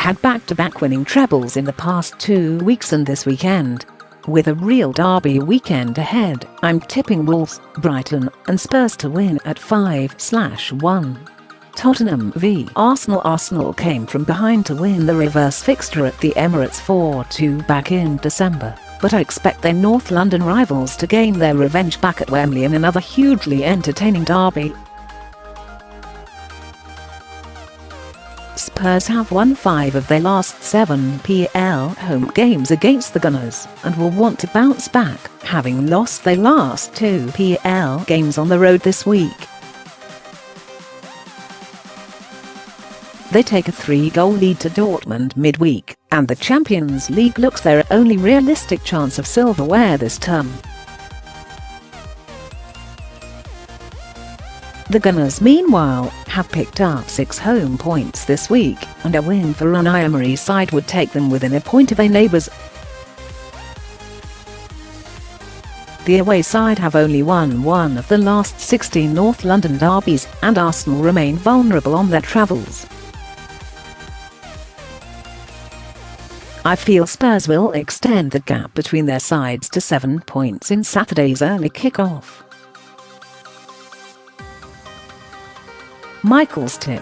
had back-to-back winning trebles in the past 2 weeks and this weekend. With a real derby weekend ahead, I'm tipping Wolves, Brighton and Spurs to win at 5/1. Tottenham v Arsenal. Arsenal came from behind to win the reverse fixture at the Emirates 4-2 back in December, but I expect their North London rivals to gain their revenge back at Wembley in another hugely entertaining derby. Spurs have won 5 of their last 7 PL home games against the Gunners and will want to bounce back, having lost their last 2 PL games on the road this week. They take a 3-goal lead to Dortmund midweek, and the Champions League looks their only realistic chance of silverware this term. The Gunners, meanwhile, have picked up 6 home points this week, and a win for Unai Emery's side would take them within a point of their neighbours. The away side have only won 1 of the last 16 North London derbies, and Arsenal remain vulnerable on their travels. I feel Spurs will extend the gap between their sides to 7 points in Saturday's early kick-off. Michael's tip: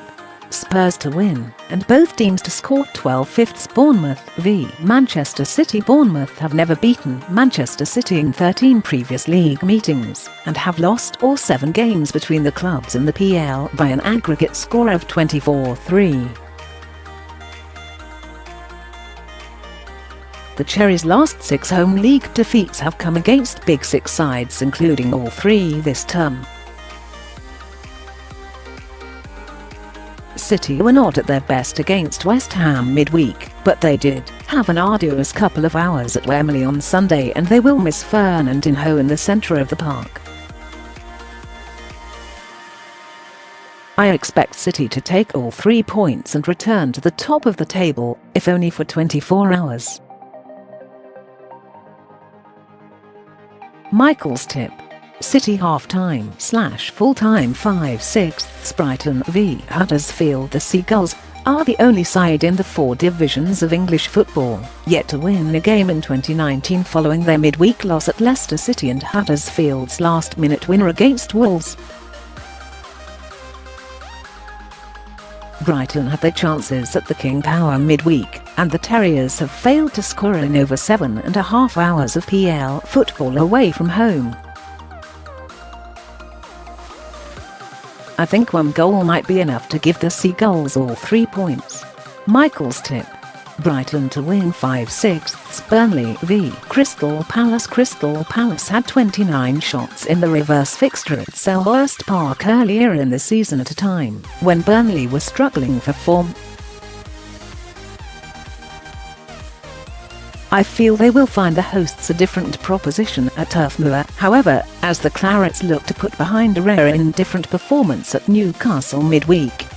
Spurs to win, and both teams to score 12/5. Bournemouth v Manchester City. Bournemouth have never beaten Manchester City in 13 previous league meetings, and have lost all 7 games between the clubs in the PL by an aggregate score of 24-3. The Cherries' last 6 home league defeats have come against Big Six sides, including all 3 this term. City were not at their best against West Ham midweek, but they did have an arduous couple of hours at Wembley on Sunday, and they will miss Fernandinho in the centre of the park. I expect City to take all 3 points and return to the top of the table, if only for 24 hours. Michael's tip: City half-time/full-time 5/6. Brighton v Huddersfield. The Seagulls are the only side in the 4 divisions of English football yet to win a game in 2019 following their midweek loss at Leicester City and Huddersfield's last-minute winner against Wolves. Brighton had their chances at the King Power midweek, and the Terriers have failed to score in over 7.5 hours of PL football away from home. I think 1 goal might be enough to give the Seagulls all 3 points. Michael's tip: Brighton to win 5/6. Burnley v Crystal Palace. Crystal Palace had 29 shots in the reverse fixture at Selhurst Park earlier in the season, at a time when Burnley was struggling for form. I feel they will find the hosts a different proposition at Turf Moor, however, as the Clarets look to put behind a rare indifferent performance at Newcastle midweek.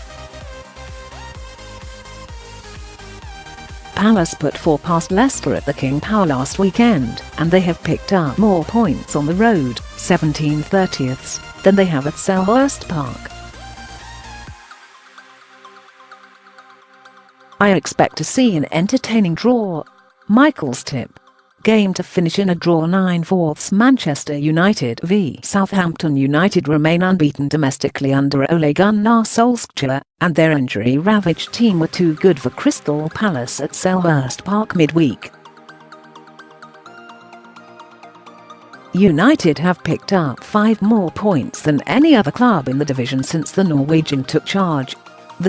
Palace put 4 past Leicester at the King Power last weekend, and they have picked up more points on the road, 17/30, than they have at Selhurst Park. I expect to see an entertaining draw. Michael's tip: game to finish in a draw 9/4. Manchester United v Southampton United remain unbeaten domestically under Ole Gunnar Solskjaer, and their injury-ravaged team were too good for Crystal Palace at Selhurst Park midweek. United have picked up 5 more points than any other club in the division since the Norwegian took charge.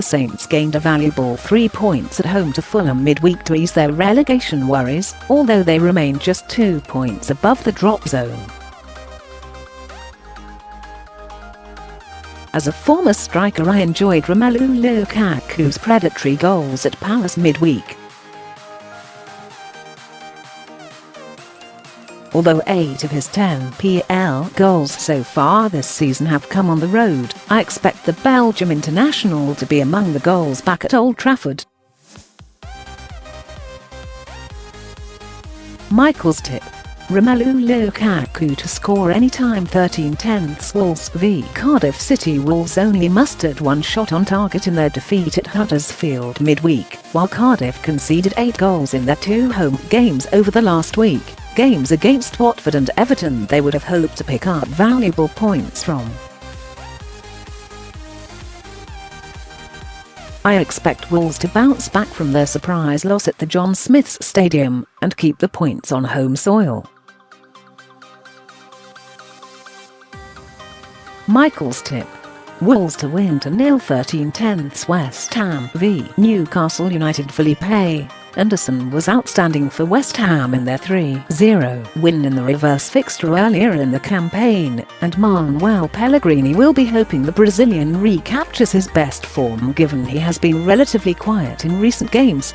The Saints gained a valuable 3 points at home to Fulham midweek to ease their relegation worries, although they remain just 2 points above the drop zone. As a former striker, I enjoyed Romelu Lukaku's predatory goals at Palace midweek. Although 8 of his 10 PL goals so far this season have come on the road, I expect the Belgium international to be among the goals back at Old Trafford. Michael's tip: Romelu Lukaku to score anytime. 13/10 Wolves v Cardiff. City. Wolves only mustered one shot on target in their defeat at Huddersfield midweek, while Cardiff conceded 8 goals in their 2 home games over the last week, games against Watford and Everton they would have hoped to pick up valuable points from. I expect Wolves to bounce back from their surprise loss at the John Smith's Stadium and keep the points on home soil. Michael's tip: Wolves to win 2-0. 13/10 West Ham v Newcastle United. Felipe Anderson was outstanding for West Ham in their 3-0 win in the reverse fixture earlier in the campaign, and Manuel Pellegrini will be hoping the Brazilian recaptures his best form given he has been relatively quiet in recent games.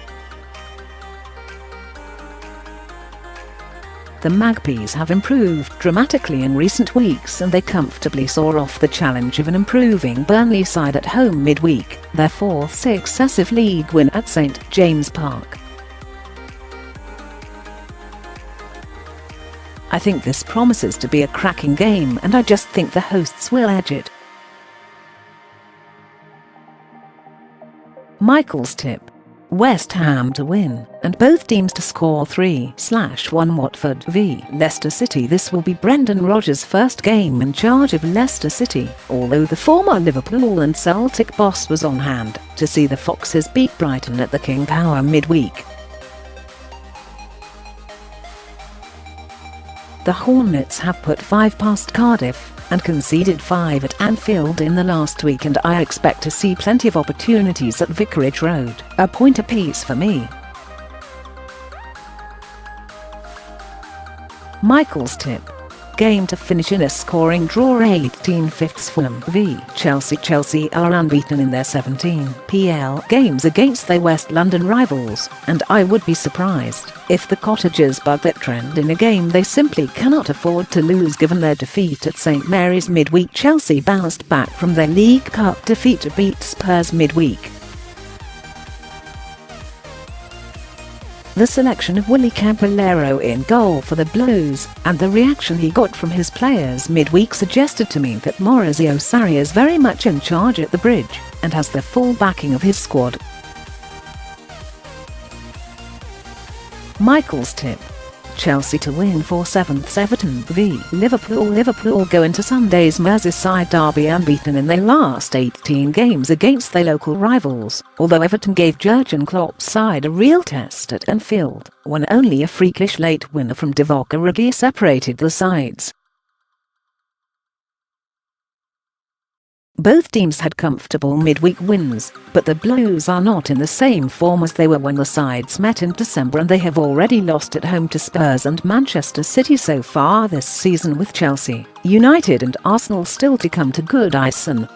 The Magpies have improved dramatically in recent weeks and they comfortably saw off the challenge of an improving Burnley side at home midweek, their 4th successive league win at St James Park. I think this promises to be a cracking game and I just think the hosts will edge it. Michael's tip: West Ham to win and both teams to score 3/1. Watford v Leicester City. This will be Brendan Rodgers' first game in charge of Leicester City, although the former Liverpool and Celtic boss was on hand to see the Foxes beat Brighton at the King Power midweek. The Hornets have put 5 past Cardiff and conceded 5 at Anfield in the last week, and I expect to see plenty of opportunities at Vicarage Road. A point apiece for me. Michael's tip: game to finish in a scoring draw. 18/5 Fulham v Chelsea. Chelsea are unbeaten in their 17 PL games against their West London rivals, and I would be surprised if the Cottagers bug that trend in a game they simply cannot afford to lose given their defeat at St Mary's midweek. Chelsea bounced back from their League Cup defeat to beat Spurs midweek. The selection of Willy Caballero in goal for the Blues and the reaction he got from his players midweek suggested to me that Maurizio Sarri is very much in charge at the Bridge and has the full backing of his squad. Michael's tip: Chelsea to win 4/7 Everton v Liverpool. Liverpool go into Sunday's Merseyside derby unbeaten in their last 18 games against their local rivals, although Everton gave Jurgen Klopp's side a real test at Anfield, when only a freakish late winner from Divock Origi separated the sides. Both teams had comfortable midweek wins, but the Blues are not in the same form as they were when the sides met in December, and they have already lost at home to Spurs and Manchester City so far this season, with Chelsea, United and Arsenal still to come to Goodison.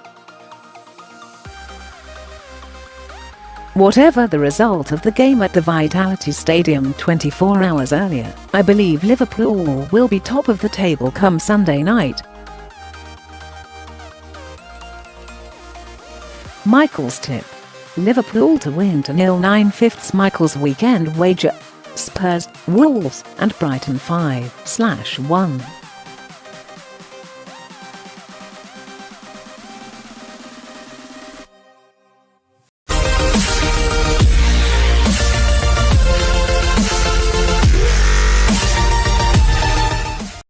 Whatever the result of the game at the Vitality Stadium 24 hours earlier, I believe Liverpool will be top of the table come Sunday night. Michael's tip: Liverpool to win 2-0. 9/5 Michael's weekend wager: Spurs, Wolves and Brighton 5/1.